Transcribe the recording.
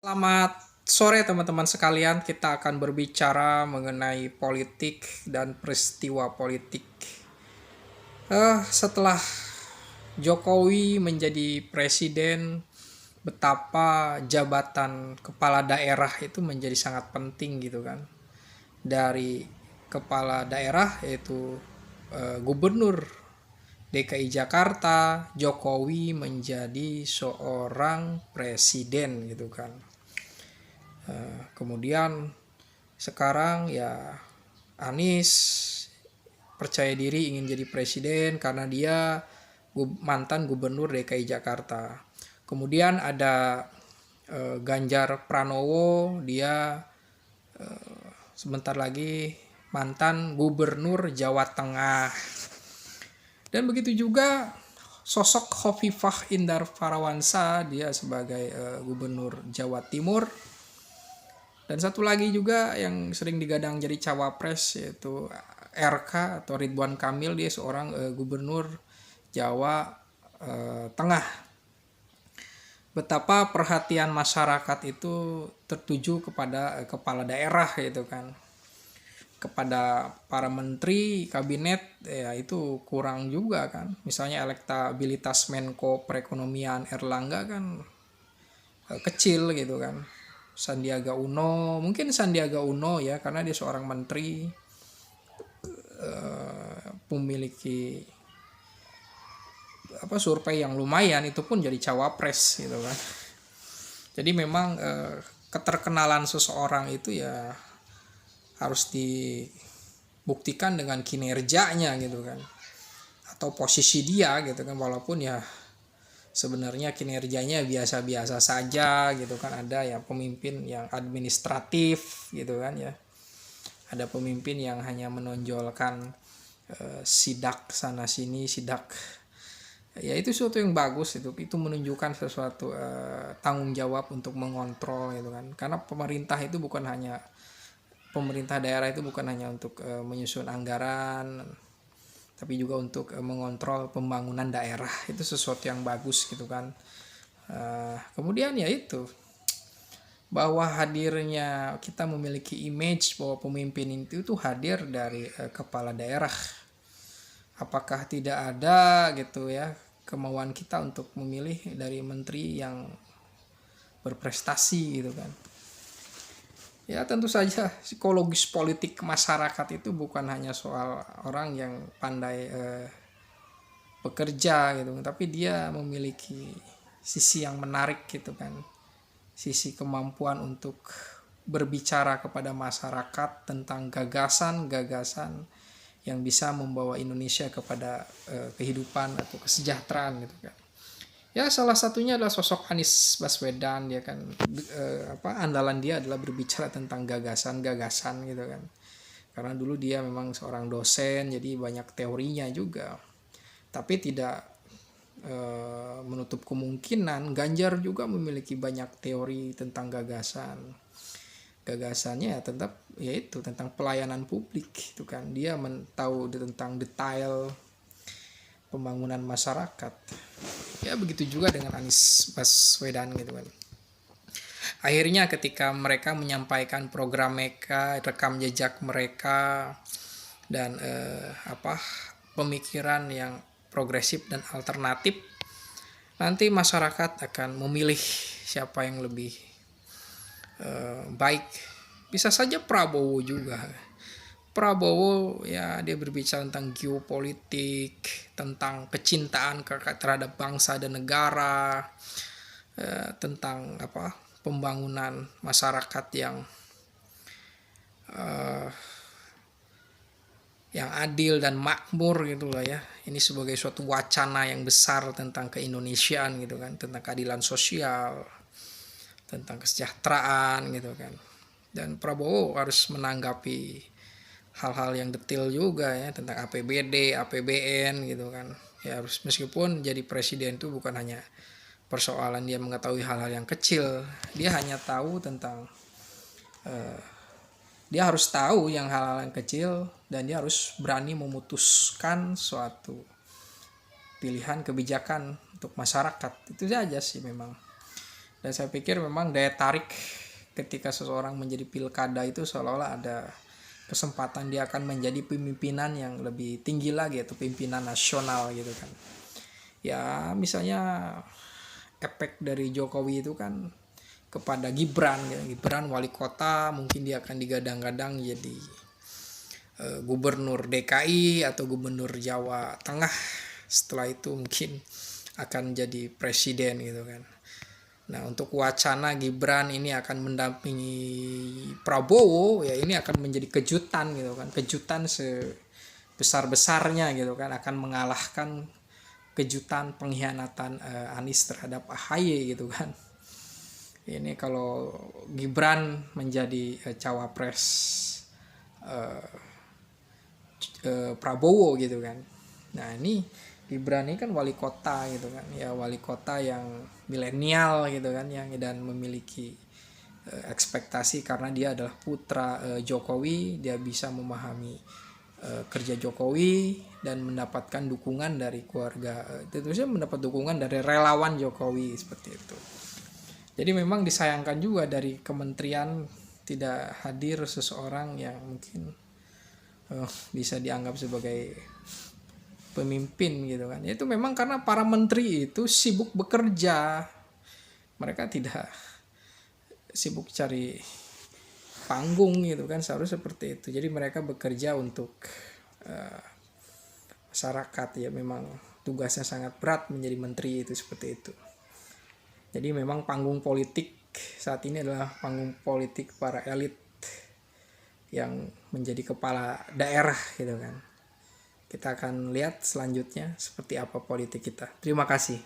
Selamat sore teman-teman sekalian, kita akan berbicara mengenai politik dan peristiwa politik. Setelah Jokowi menjadi presiden, betapa jabatan kepala daerah itu menjadi sangat penting gitu kan. Dari kepala daerah yaitu gubernur DKI Jakarta, Jokowi menjadi seorang presiden gitu kan. Kemudian sekarang ya Anies percaya diri ingin jadi presiden karena dia mantan gubernur DKI Jakarta. Kemudian ada Ganjar Pranowo, dia sebentar lagi mantan gubernur Jawa Tengah. Dan begitu juga sosok Khofifah Indar Parawansa, dia sebagai gubernur Jawa Timur. Dan satu lagi juga yang sering digadang jadi cawapres yaitu RK atau Ridwan Kamil, dia seorang gubernur Jawa Tengah. Betapa perhatian masyarakat itu tertuju kepada kepala daerah gitu kan. Kepada para menteri kabinet ya itu kurang juga kan. Misalnya elektabilitas Menko Perekonomian Erlangga kan kecil gitu kan. Sandiaga Uno, mungkin Sandiaga Uno ya karena dia seorang menteri memiliki survei yang lumayan, itu pun jadi cawapres gitu kan. Jadi memang keterkenalan seseorang itu ya harus dibuktikan dengan kinerjanya gitu kan, atau posisi dia gitu kan, walaupun ya sebenarnya kinerjanya biasa-biasa saja gitu kan. Ada ya pemimpin yang administratif gitu kan ya, ada pemimpin yang hanya menonjolkan sidak sana sini, sidak ya, itu sesuatu yang bagus, itu menunjukkan sesuatu tanggung jawab untuk mengontrol gitu kan. Karena pemerintah daerah itu bukan hanya untuk menyusun anggaran, tapi juga untuk mengontrol pembangunan daerah. Itu sesuatu yang bagus gitu kan. Kemudian ya itu, bahwa hadirnya kita memiliki image bahwa pemimpin itu hadir dari kepala daerah. Apakah tidak ada gitu ya kemauan kita untuk memilih dari menteri yang berprestasi gitu kan. Ya tentu saja psikologis politik masyarakat itu bukan hanya soal orang yang pandai bekerja gitu, tapi dia memiliki sisi yang menarik gitu kan, sisi kemampuan untuk berbicara kepada masyarakat tentang gagasan-gagasan yang bisa membawa Indonesia kepada kehidupan atau kesejahteraan gitu kan. Ya salah satunya adalah sosok Anies Baswedan, dia kan andalan dia adalah berbicara tentang gagasan-gagasan gitu kan. Karena dulu dia memang seorang dosen, jadi banyak teorinya juga. Tapi tidak menutup kemungkinan Ganjar juga memiliki banyak teori tentang gagasan. Gagasannya ya tetap yaitu tentang pelayanan publik itu kan. Dia tahu tentang detail pembangunan masyarakat. Ya begitu juga dengan Anies Baswedan gitu kan. Akhirnya ketika mereka menyampaikan program mereka, rekam jejak mereka, dan pemikiran yang progresif dan alternatif, nanti masyarakat akan memilih siapa yang lebih baik. Bisa saja Prabowo juga. Prabowo ya dia berbicara tentang geopolitik, tentang kecintaan terhadap bangsa dan negara, tentang pembangunan masyarakat yang adil dan makmur gitu lah ya. Ini sebagai suatu wacana yang besar tentang keindonesiaan gitu kan, tentang keadilan sosial, tentang kesejahteraan gitu kan. Dan Prabowo harus menanggapi hal-hal yang detail juga ya tentang APBD, APBN gitu kan. Ya harus, meskipun jadi presiden itu bukan hanya persoalan dia mengetahui hal-hal yang kecil, dia hanya tahu tentang dia harus tahu yang hal-hal yang kecil, dan dia harus berani memutuskan suatu pilihan kebijakan untuk masyarakat. Itu saja sih memang. Dan saya pikir memang daya tarik ketika seseorang menjadi pilkada itu seolah-olah ada kesempatan dia akan menjadi pemimpinan yang lebih tinggi lagi, atau pimpinan nasional gitu kan. Ya misalnya efek dari Jokowi itu kan kepada Gibran ya. Gibran wali kota, mungkin dia akan digadang-gadang jadi gubernur DKI atau gubernur Jawa Tengah, setelah itu mungkin akan jadi presiden gitu kan. Nah, untuk wacana Gibran ini akan mendampingi Prabowo, ya ini akan menjadi kejutan gitu kan. Kejutan sebesar-besarnya gitu kan, akan mengalahkan kejutan pengkhianatan Anies terhadap AHY gitu kan. Ini kalau Gibran menjadi cawapres Prabowo gitu kan. Nah, ini Gibran ini kan wali kota gitu kan, ya wali kota yang milenial gitu kan, yang dan memiliki ekspektasi karena dia adalah putra Jokowi, dia bisa memahami kerja Jokowi dan mendapatkan dukungan dari keluarga, tentunya mendapat dukungan dari relawan Jokowi seperti itu. Jadi memang disayangkan juga dari kementerian tidak hadir seseorang yang mungkin bisa dianggap sebagai pemimpin gitu kan. Itu memang karena para menteri itu sibuk bekerja, mereka tidak sibuk cari panggung gitu kan, seharusnya seperti itu. Jadi mereka bekerja untuk masyarakat, ya memang tugasnya sangat berat menjadi menteri itu seperti itu. Jadi memang panggung politik saat ini adalah panggung politik para elit yang menjadi kepala daerah gitu kan. Kita akan lihat selanjutnya seperti apa politik kita. Terima kasih.